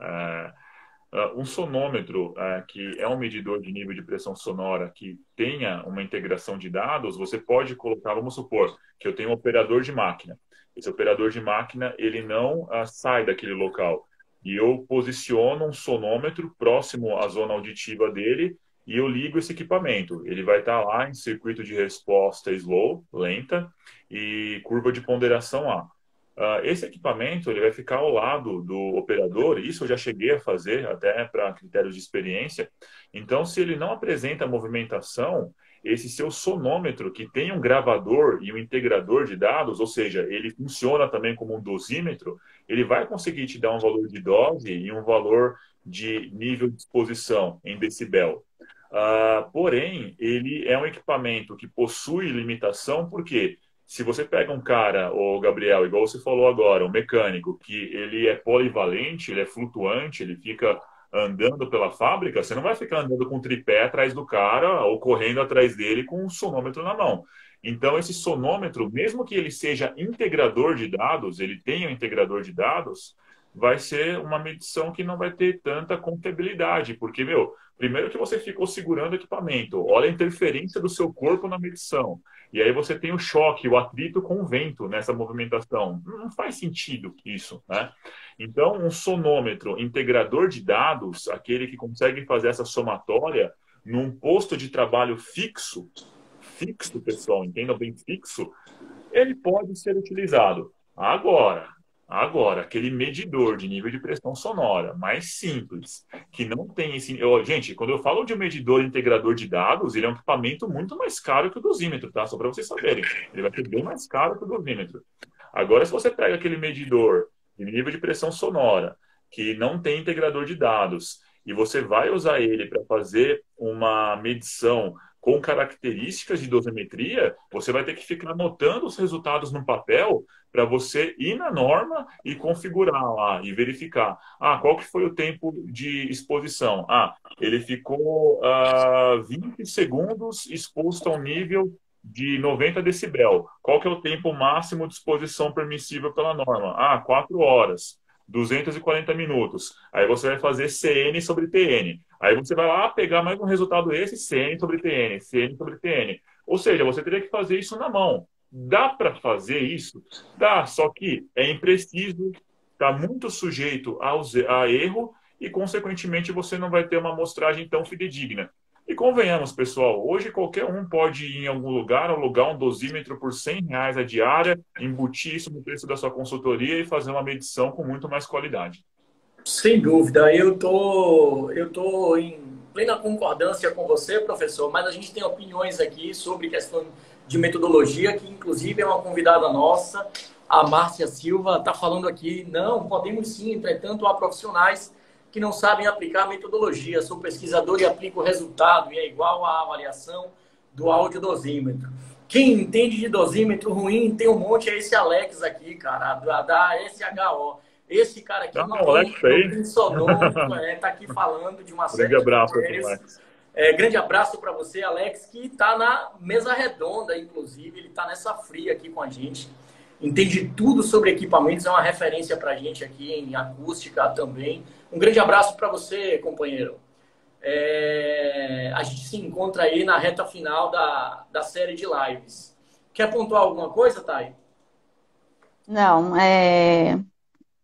Um sonômetro, que é um medidor de nível de pressão sonora que tenha uma integração de dados, você pode colocar, vamos supor, que eu tenho um operador de máquina. Esse operador de máquina, ele não sai daquele local. E eu posiciono um sonômetro próximo à zona auditiva dele e eu ligo esse equipamento. Ele vai estar lá em circuito de resposta slow, lenta, e curva de ponderação A. Esse equipamento ele vai ficar ao lado do operador, isso eu já cheguei a fazer até para critérios de experiência. Então, se ele não apresenta movimentação, esse seu sonômetro, que tem um gravador e um integrador de dados, ou seja, ele funciona também como um dosímetro, ele vai conseguir te dar um valor de dose e um valor de nível de exposição em decibel. Porém, ele é um equipamento que possui limitação, porque se você pega um cara, o Gabriel, igual você falou agora, um mecânico, que ele é polivalente, ele é flutuante, ele fica andando pela fábrica, você não vai ficar andando com um tripé atrás do cara ou correndo atrás dele com um sonômetro na mão. Então, esse sonômetro, mesmo que ele seja integrador de dados, ele tenha um integrador de dados, vai ser uma medição que não vai ter tanta confiabilidade, porque, primeiro que você ficou segurando o equipamento, olha a interferência do seu corpo na medição. E aí você tem o choque, o atrito com o vento nessa movimentação. Não faz sentido isso, né? Então, um sonômetro integrador de dados, aquele que consegue fazer essa somatória num posto de trabalho fixo, pessoal, entenda bem, fixo, ele pode ser utilizado. Agora, aquele medidor de nível de pressão sonora mais simples, que não tem esse... gente, quando eu falo de um medidor integrador de dados, ele é um equipamento muito mais caro que o dosímetro, tá? Só para vocês saberem. Ele vai ser bem mais caro que o dosímetro. Agora, se você pega aquele medidor de nível de pressão sonora, que não tem integrador de dados, e você vai usar ele para fazer uma medição com características de dosimetria, você vai ter que ficar anotando os resultados no papel para você ir na norma e configurar lá e verificar. Qual que foi o tempo de exposição? Ele ficou 20 segundos exposto a um nível de 90 decibel. Qual que é o tempo máximo de exposição permissível pela norma? 4 horas. 240 minutos. Aí você vai fazer CN sobre TN. Aí você vai lá pegar mais um resultado esse, CN sobre TN, CN sobre TN. Ou seja, você teria que fazer isso na mão. Dá para fazer isso? Dá, só que é impreciso, está muito sujeito a erro e, consequentemente, você não vai ter uma amostragem tão fidedigna. E convenhamos, pessoal, hoje qualquer um pode ir em algum lugar, alugar um dosímetro por R$ 100 a diária, embutir isso no preço da sua consultoria e fazer uma medição com muito mais qualidade. Sem dúvida, eu tô em plena concordância com você, professor, mas a gente tem opiniões aqui sobre questão de metodologia, que inclusive é uma convidada nossa, a Márcia Silva, está falando aqui, não, podemos sim, entretanto, há profissionais que não sabem aplicar a metodologia. Sou pesquisador e aplico o resultado, e é igual à avaliação do audiodosímetro. Quem entende de dosímetro ruim, tem um monte, é esse Alex aqui, cara, da SHO. Esse cara aqui não tem sonômetro, tá aqui falando de uma série de matérias. Grande abraço para você, Alex, que está na mesa redonda, inclusive, ele está nessa fria aqui com a gente. Entende tudo sobre equipamentos, é uma referência para a gente aqui em acústica também. Um grande abraço para você, companheiro. A gente se encontra aí na reta final da série de lives. Quer pontuar alguma coisa, Thay? Não,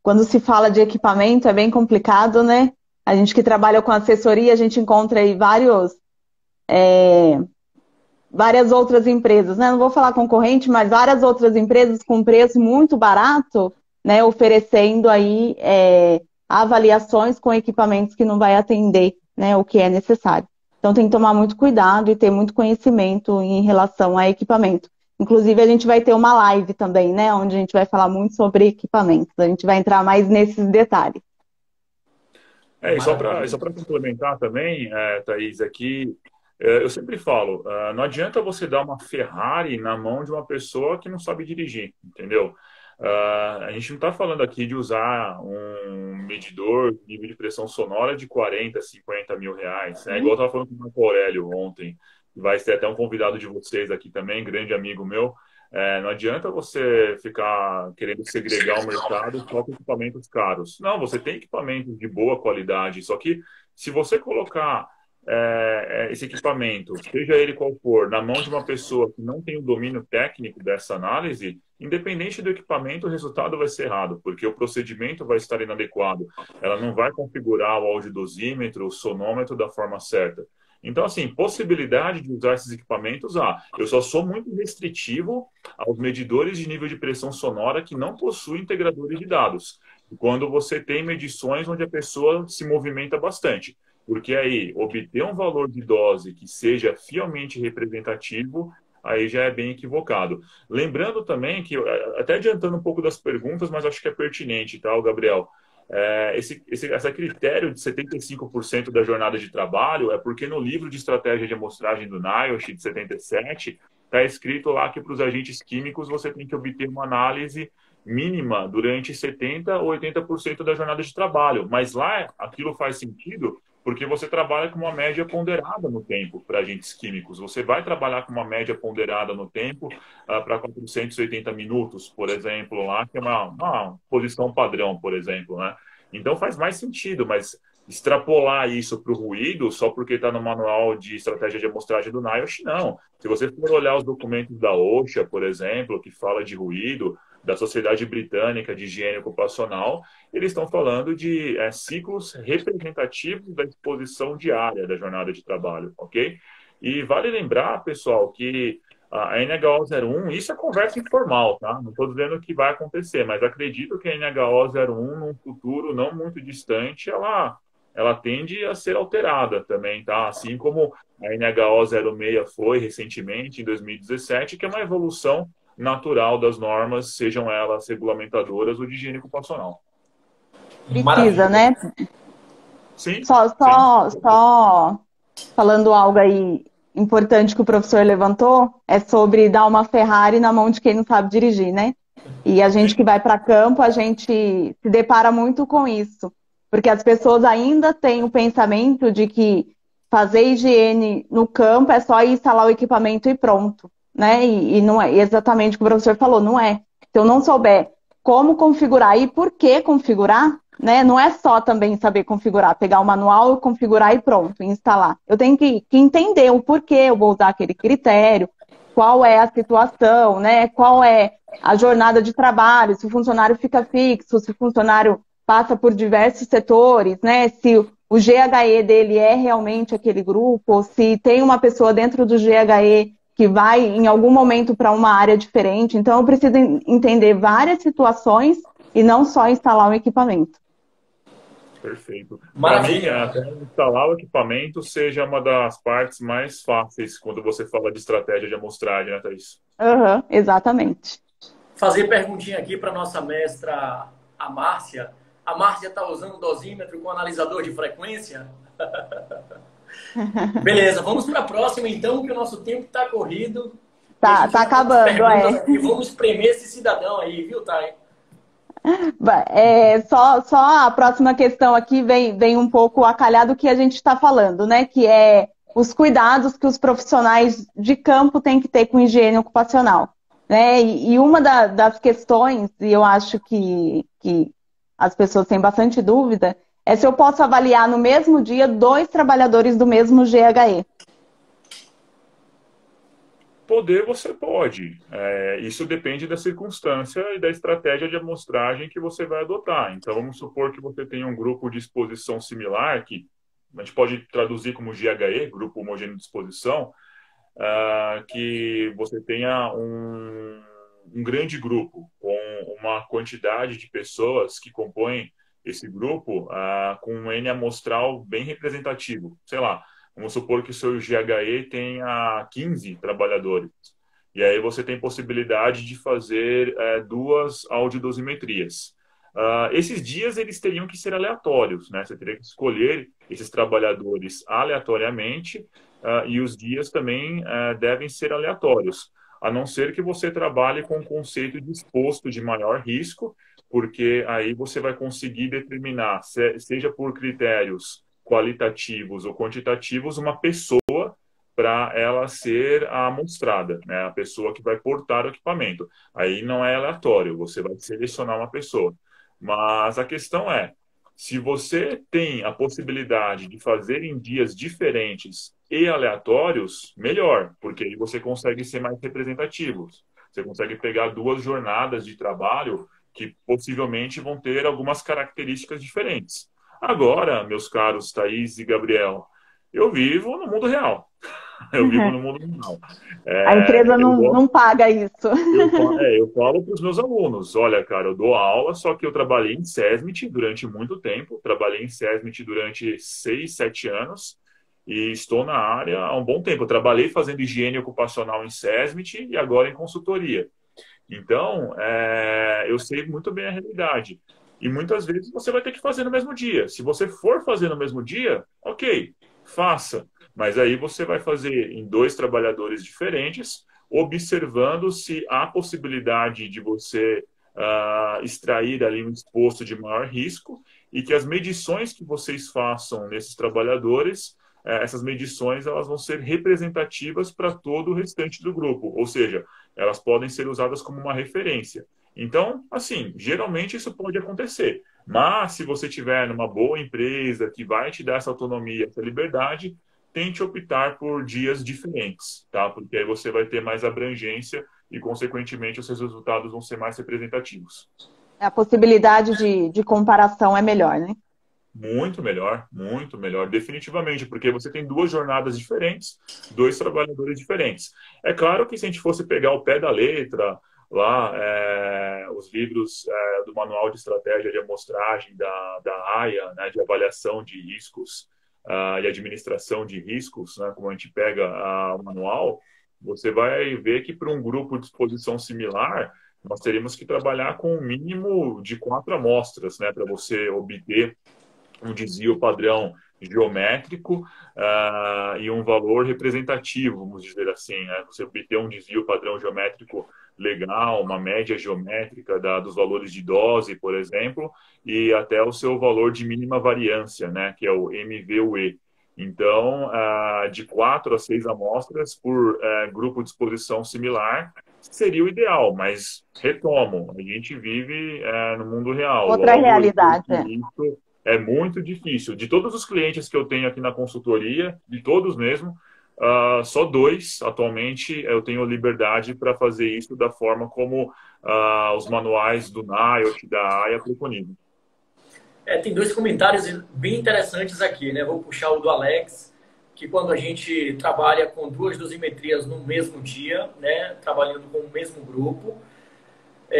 quando se fala de equipamento é bem complicado, né? A gente que trabalha com assessoria, a gente encontra aí várias outras empresas, né? Não vou falar concorrente, mas várias outras empresas com preço muito barato, né? Oferecendo aí avaliações com equipamentos que não vai atender, né, o que é necessário. Então tem que tomar muito cuidado e ter muito conhecimento em relação a equipamento. Inclusive a gente vai ter uma live também, né, onde a gente vai falar muito sobre equipamentos. A gente vai entrar mais nesses detalhes. E só para complementar também, Thaís, aqui, eu sempre falo, não adianta você dar uma Ferrari na mão de uma pessoa que não sabe dirigir, entendeu? A gente não está falando aqui de usar um medidor de nível de pressão sonora de 40, 50 mil reais. Igual eu estava falando com o Marco Aurélio ontem, que vai ser até um convidado de vocês aqui também, grande amigo meu. Não adianta você ficar querendo segregar o mercado só com equipamentos caros. Não, você tem equipamentos de boa qualidade, só que se você colocar esse equipamento, seja ele qual for, na mão de uma pessoa que não tem o domínio técnico dessa análise, independente do equipamento, o resultado vai ser errado, porque o procedimento vai estar inadequado. Ela não vai configurar o audiodosímetro, o sonômetro da forma certa. Então, assim, possibilidade de usar esses equipamentos, eu só sou muito restritivo aos medidores de nível de pressão sonora que não possuem integradores de dados. Quando você tem medições onde a pessoa se movimenta bastante. Porque aí, obter um valor de dose que seja fielmente representativo, aí já é bem equivocado. Lembrando também que, até adiantando um pouco das perguntas, mas acho que é pertinente, tá, Gabriel? Esse critério de 75% da jornada de trabalho é porque no livro de estratégia de amostragem do NIOSH, de 77, está escrito lá que para os agentes químicos você tem que obter uma análise mínima durante 70% ou 80% da jornada de trabalho. Mas lá aquilo faz sentido porque você trabalha com uma média ponderada no tempo para agentes químicos. Você vai trabalhar com uma média ponderada no tempo para 480 minutos, por exemplo, lá, que é uma posição padrão, por exemplo, né? Então faz mais sentido, mas extrapolar isso para o ruído só porque está no manual de estratégia de amostragem do NIOSH, não. Se você for olhar os documentos da OSHA, por exemplo, que fala de ruído, da Sociedade Britânica de Higiene Ocupacional, eles estão falando de ciclos representativos da exposição diária da jornada de trabalho, ok? E vale lembrar, pessoal, que a NHO 01, isso é conversa informal, tá? Não estou dizendo que vai acontecer, mas acredito que a NHO 01, num futuro não muito distante, ela tende a ser alterada também, tá? Assim como a NHO 06 foi recentemente, em 2017, que é uma evolução natural das normas, sejam elas regulamentadoras ou de higiene ocupacional. Precisa, né? Sim. Só falando algo aí importante que o professor levantou, é sobre dar uma Ferrari na mão de quem não sabe dirigir, né? E a gente que vai para campo, a gente se depara muito com isso. Porque as pessoas ainda têm o pensamento de que fazer higiene no campo é só instalar o equipamento e pronto, né? E não é exatamente o que o professor falou, não é. Se eu não souber como configurar e por que configurar, né? Não é só também saber configurar, pegar o manual, configurar e pronto, instalar. Eu tenho que entender o porquê eu vou usar aquele critério, qual é a situação, né? Qual é a jornada de trabalho, se o funcionário fica fixo, se o funcionário passa por diversos setores, né? Se o GHE dele é realmente aquele grupo, ou se tem uma pessoa dentro do GHE que vai em algum momento para uma área diferente. Então, eu preciso entender várias situações e não só instalar um equipamento. Perfeito. Para mim, até instalar o equipamento seja uma das partes mais fáceis quando você fala de estratégia de amostragem, né, Thaís? Exatamente. Fazer perguntinha aqui para nossa mestra, a Márcia. A Márcia está usando dosímetro com analisador de frequência? Beleza, vamos para a próxima então, que o nosso tempo está corrido. Tá acabando, E vamos espremer esse cidadão aí, viu, Thay? Só a próxima questão aqui vem um pouco a calhar do que a gente está falando, né? Que é os cuidados que os profissionais de campo têm que ter com higiene ocupacional. Né? E uma das questões, e eu acho que as pessoas têm bastante dúvida, é se eu posso avaliar no mesmo dia 2 trabalhadores do mesmo GHE. Poder você pode. Isso depende da circunstância e da estratégia de amostragem que você vai adotar. Então, vamos supor que você tenha um grupo de exposição similar, que a gente pode traduzir como GHE, Grupo Homogêneo de Exposição, que você tenha um grande grupo com uma quantidade de pessoas que compõem esse grupo com um N amostral bem representativo. Sei lá, vamos supor que o seu GHE tenha 15 trabalhadores. E aí você tem possibilidade de fazer duas audiodosimetrias. Esses dias eles teriam que ser aleatórios, né? Você teria que escolher esses trabalhadores aleatoriamente e os dias também devem ser aleatórios, a não ser que você trabalhe com o conceito de exposto de maior risco, porque aí você vai conseguir determinar, seja por critérios qualitativos ou quantitativos, uma pessoa para ela ser a amostrada, né? A pessoa que vai portar o equipamento. Aí não é aleatório, você vai selecionar uma pessoa. Mas a questão é, se você tem a possibilidade de fazer em dias diferentes e aleatórios, melhor, porque aí você consegue ser mais representativo. Você consegue pegar duas jornadas de trabalho que possivelmente vão ter algumas características diferentes. Agora, meus caros Thaís e Gabriel, eu vivo no mundo real. Eu vivo no mundo real. A empresa não paga isso. Eu falo para os meus alunos, olha, cara, eu dou aula, só que eu trabalhei em SESMIT durante muito tempo, trabalhei em SESMIT durante 6, 7 anos e estou na área há um bom tempo. Eu trabalhei fazendo higiene ocupacional em SESMIT e agora em consultoria. Então, eu sei muito bem a realidade. E muitas vezes você vai ter que fazer no mesmo dia. Se você for fazer no mesmo dia, ok, faça. Mas aí você vai fazer em 2 trabalhadores diferentes, observando se há possibilidade de você extrair ali um exposto de maior risco e que as medições que vocês façam nesses trabalhadores, essas medições elas vão ser representativas para todo o restante do grupo, ou seja, elas podem ser usadas como uma referência. Então, assim, geralmente isso pode acontecer. Mas se você tiver numa boa empresa que vai te dar essa autonomia, essa liberdade, tente optar por dias diferentes, tá? Porque aí você vai ter mais abrangência e, consequentemente, os seus resultados vão ser mais representativos. A possibilidade de comparação é melhor, né? Muito melhor, definitivamente, porque você tem 2 jornadas diferentes, 2 trabalhadores diferentes. É claro que se a gente fosse pegar o pé da letra, lá, os livros do Manual de Estratégia de Amostragem da AIA, né, de avaliação de riscos e administração de riscos, né, como a gente pega o manual, você vai ver que para um grupo de exposição similar, nós teríamos que trabalhar com um mínimo de 4 amostras, né, para você obter um desvio padrão geométrico e um valor representativo, vamos dizer assim, né? Você obter um desvio padrão geométrico legal, uma média geométrica dos valores de dose, por exemplo, e até o seu valor de mínima variância, né? Que é o MVUE. Então, de 4 a 6 amostras por grupo de exposição similar seria o ideal, mas retomo, a gente vive no mundo real. Outra realidade. Isso é muito difícil. De todos os clientes que eu tenho aqui na consultoria, de todos mesmo, só 2 atualmente eu tenho liberdade para fazer isso da forma como os manuais do NIOSH, da AIA preconizam. Tem 2 comentários bem interessantes aqui, né? Vou puxar o do Alex, que quando a gente trabalha com 2 dosimetrias no mesmo dia, né? Trabalhando com o mesmo grupo,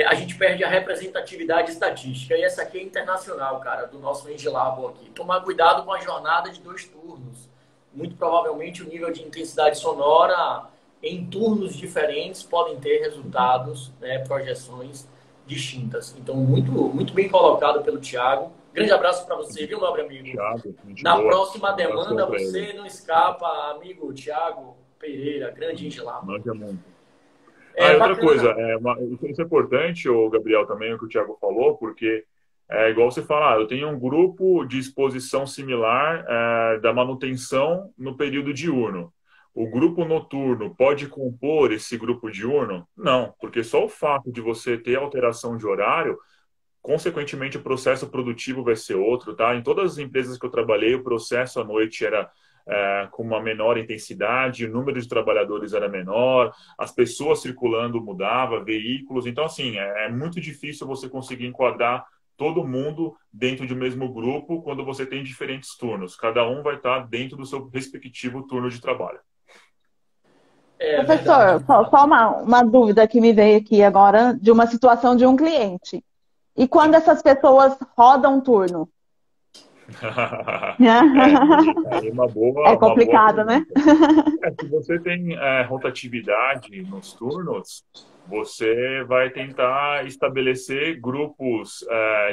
a gente perde a representatividade estatística. E essa aqui é internacional, cara, do nosso Engilabo aqui. Tomar cuidado com a jornada de 2 turnos. Muito provavelmente o nível de intensidade sonora em turnos diferentes podem ter resultados, né, projeções distintas. Então, muito bem colocado pelo Thiago. Grande abraço para você, viu, nobre amigo? Thiago, na próxima demanda, você não escapa, amigo Thiago Pereira, grande Engilabo. Manja muito. Outra coisa, isso é importante, o Gabriel, também, o que o Thiago falou, porque igual você fala, eu tenho um grupo de exposição similar da manutenção no período diurno. O grupo noturno pode compor esse grupo diurno? Não, porque só o fato de você ter alteração de horário, consequentemente o processo produtivo vai ser outro, tá? Em todas as empresas que eu trabalhei, o processo à noite era com uma menor intensidade, o número de trabalhadores era menor, as pessoas circulando mudava, veículos. Então, assim, é muito difícil você conseguir enquadrar todo mundo dentro de um mesmo grupo quando você tem diferentes turnos. Cada um vai estar dentro do seu respectivo turno de trabalho. Professor, só uma dúvida que me veio aqui agora de uma situação de um cliente. E quando essas pessoas rodam turno? Aí É uma boa complicado, né? pergunta. Se você tem rotatividade nos turnos, você vai tentar estabelecer grupos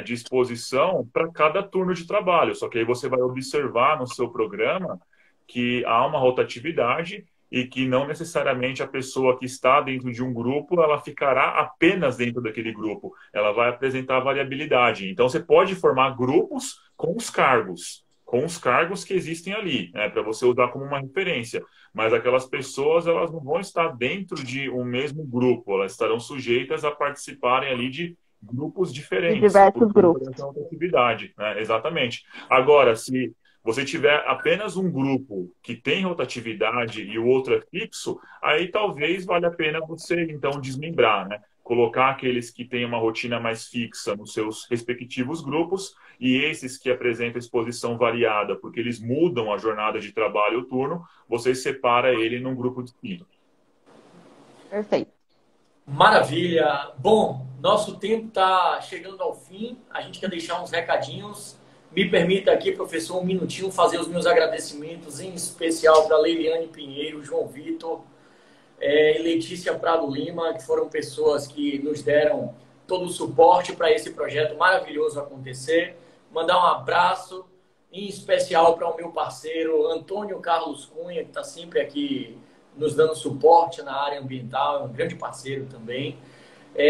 de exposição para cada turno de trabalho. Só que aí você vai observar no seu programa que há uma rotatividade e que não necessariamente a pessoa que está dentro de um grupo, ela ficará apenas dentro daquele grupo. Ela vai apresentar variabilidade. Então, você pode formar grupos com os cargos que existem ali, né, para você usar como uma referência. Mas aquelas pessoas, elas não vão estar dentro de um mesmo grupo, elas estarão sujeitas a participarem ali de grupos De diferentes, por diversos conta grupos. dessa rotatividade, né? Exatamente. Agora, se você tiver apenas um grupo que tem rotatividade e o outro é fixo, aí talvez valha a pena você, então, desmembrar, né? Colocar aqueles que têm uma rotina mais fixa nos seus respectivos grupos e esses que apresentam exposição variada, porque eles mudam a jornada de trabalho o turno, você separa ele num grupo distinto. Perfeito. Maravilha. Bom, nosso tempo está chegando ao fim. A gente quer deixar uns recadinhos. Me permita aqui, professor, um minutinho, fazer os meus agradecimentos, em especial para Leiliane Pinheiro, João Vitor e Letícia Prado Lima, que foram pessoas que nos deram todo o suporte para esse projeto maravilhoso acontecer. Mandar um abraço, em especial para o meu parceiro Antônio Carlos Cunha, que está sempre aqui nos dando suporte na área ambiental, é um grande parceiro também.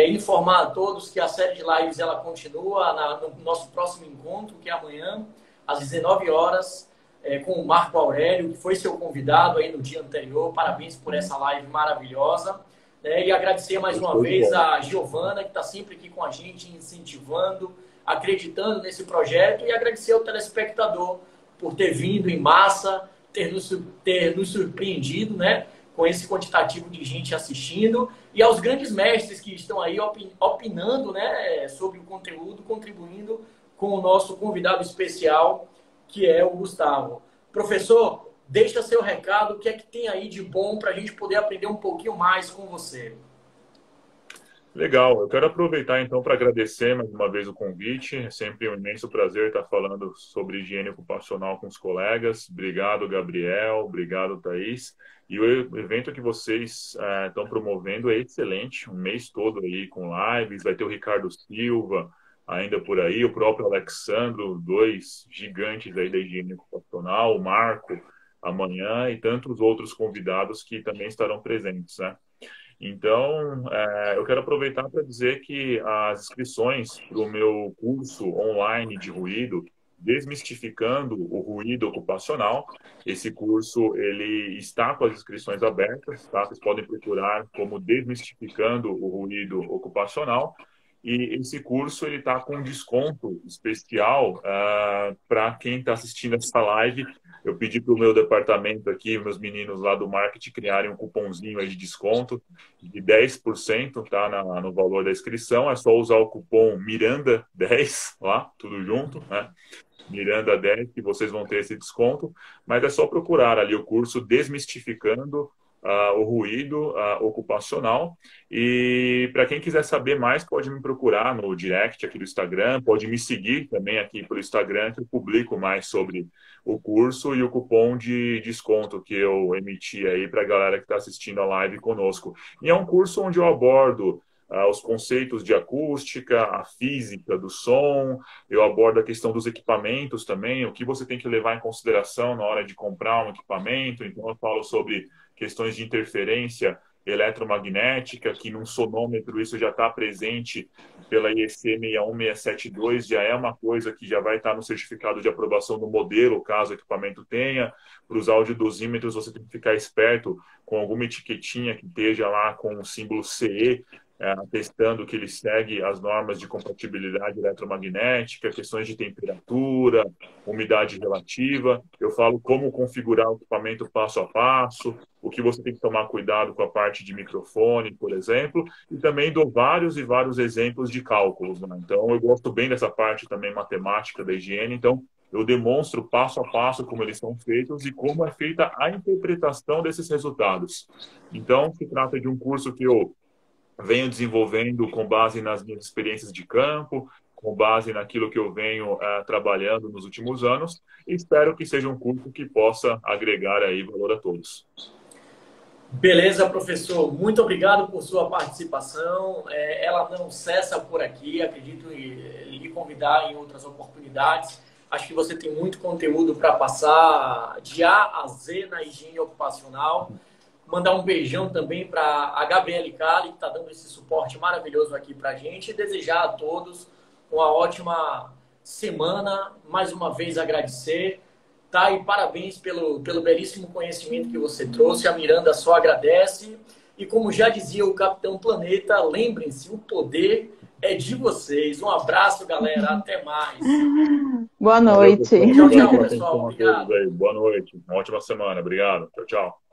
Informar a todos que a série de lives ela continua no nosso próximo encontro, que é amanhã, às 19 horas, com o Marco Aurélio, que foi seu convidado aí no dia anterior. Parabéns por essa live maravilhosa. E agradecer mais uma vez a Giovana, que está sempre aqui com a gente, incentivando, acreditando nesse projeto, e agradecer ao telespectador por ter vindo em massa, ter nos surpreendido, né, com esse quantitativo de gente assistindo, e aos grandes mestres que estão aí opinando, né, sobre o conteúdo, contribuindo com o nosso convidado especial, que é o Gustavo. Professor, deixa seu recado, o que é que tem aí de bom para a gente poder aprender um pouquinho mais com você? Legal, eu quero aproveitar então para agradecer mais uma vez o convite. É sempre um imenso prazer estar falando sobre higiene ocupacional com os colegas. Obrigado, Gabriel, obrigado, Thaís. E o evento que vocês estão promovendo é excelente, um mês todo aí com lives. Vai ter o Ricardo Silva ainda por aí, o próprio Alexandro, dois gigantes aí da higiene ocupacional, o Marco amanhã e tantos outros convidados que também estarão presentes, né? Então, eu quero aproveitar para dizer que as inscrições para o meu curso online de ruído, Desmistificando o Ruído Ocupacional, esse curso ele está com as inscrições abertas, tá? Vocês podem procurar como Desmistificando o Ruído Ocupacional. E esse curso ele está com desconto especial para quem está assistindo essa live. Eu pedi para o meu departamento aqui, meus meninos lá do marketing, criarem um cupomzinho aí de desconto de 10%, tá, no valor da inscrição. É só usar o cupom Miranda10 lá, tudo junto, né? Miranda 10, que vocês vão ter esse desconto. Mas é só procurar ali o curso Desmistificando o Ruído Ocupacional. E para quem quiser saber mais, pode me procurar no direct aqui do Instagram, pode me seguir também aqui pelo Instagram, que eu publico mais sobre o curso e o cupom de desconto que eu emiti aí para a galera que está assistindo a live conosco. E é um curso onde eu abordo os conceitos de acústica, a física do som, eu abordo a questão dos equipamentos também, o que você tem que levar em consideração na hora de comprar um equipamento. Então eu falo sobre questões de interferência eletromagnética, que num sonômetro isso já está presente pela IEC 61672, já é uma coisa que já vai estar no certificado de aprovação do modelo, caso o equipamento tenha. Para os audiodosímetros, você tem que ficar esperto com alguma etiquetinha que esteja lá com o símbolo CE, atestando que ele segue as normas de compatibilidade eletromagnética, questões de temperatura, umidade relativa. Eu falo como configurar o equipamento passo a passo, o que você tem que tomar cuidado com a parte de microfone, por exemplo, e também dou vários e vários exemplos de cálculos, né? Então, eu gosto bem dessa parte também matemática da higiene, então eu demonstro passo a passo como eles são feitos e como é feita a interpretação desses resultados. Então, se trata de um curso que eu venho desenvolvendo com base nas minhas experiências de campo, com base naquilo que eu venho trabalhando nos últimos anos, e espero que seja um curso que possa agregar aí valor a todos. Beleza, professor. Muito obrigado por sua participação. Ela não cessa por aqui. Acredito em lhe convidar em outras oportunidades. Acho que você tem muito conteúdo para passar de A a Z na higiene ocupacional. Mandar um beijão também para a Gabriele Cali, que está dando esse suporte maravilhoso aqui para a gente. E desejar a todos uma ótima semana. Mais uma vez agradecer. Tá? E parabéns pelo belíssimo conhecimento que você trouxe. A Miranda só agradece. E como já dizia o Capitão Planeta, lembrem-se, o poder é de vocês. Um abraço, galera. Até mais. Boa noite. Valeu, Tchau, tchau, pessoal. Obrigado. Boa noite. Uma ótima semana. Obrigado. Tchau, tchau.